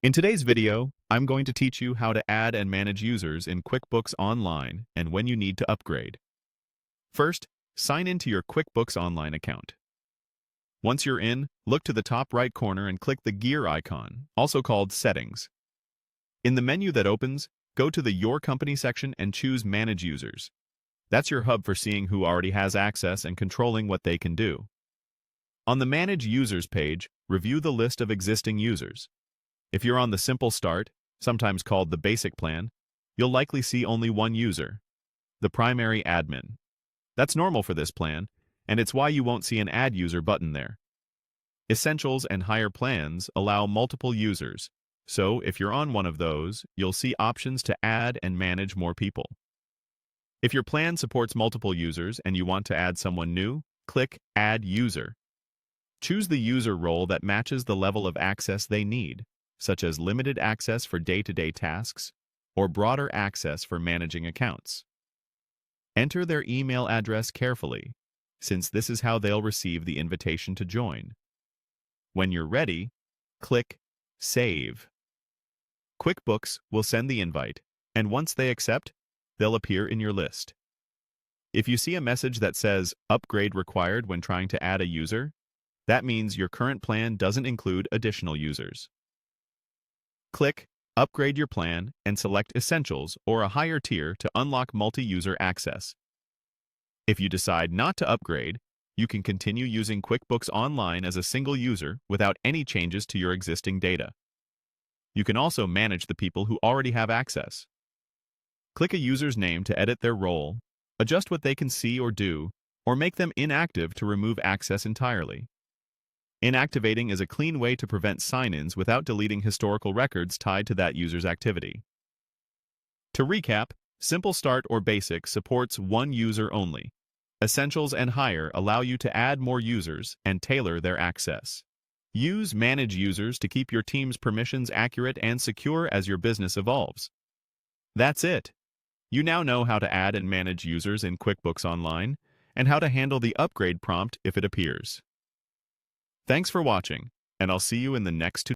In today's video, I'm going to teach you how to add and manage users in QuickBooks Online and when you need to upgrade. First, sign into your QuickBooks Online account. Once you're in, look to the top right corner and click the gear icon, also called Settings. In the menu that opens, go to the Your Company section and choose Manage Users. That's your hub for seeing who already has access and controlling what they can do. On the Manage Users page, review the list of existing users. If you're on the Simple Start, sometimes called the Basic plan, you'll likely see only one user, the primary admin. That's normal for this plan, and it's why you won't see an Add User button there. Essentials and higher plans allow multiple users, so if you're on one of those, you'll see options to add and manage more people. If your plan supports multiple users and you want to add someone new, click Add User. Choose the user role that matches the level of access they need, such as limited access for day-to-day tasks or broader access for managing accounts. Enter their email address carefully, since this is how they'll receive the invitation to join. When you're ready, click Save. QuickBooks will send the invite, and once they accept, they'll appear in your list. If you see a message that says Upgrade Required when trying to add a user, that means your current plan doesn't include additional users. Click Upgrade Your Plan and select Essentials or a higher tier to unlock multi-user access. If you decide not to upgrade, you can continue using QuickBooks Online as a single user without any changes to your existing data. You can also manage the people who already have access. Click a user's name to edit their role, adjust what they can see or do, or make them inactive to remove access entirely. Inactivating is a clean way to prevent sign-ins without deleting historical records tied to that user's activity. To recap, Simple Start or Basic supports one user only. Essentials and Higher allow you to add more users and tailor their access. Use Manage Users to keep your team's permissions accurate and secure as your business evolves. That's it. You now know how to add and manage users in QuickBooks Online and how to handle the upgrade prompt if it appears. Thanks for watching, and I'll see you in the next tutorial.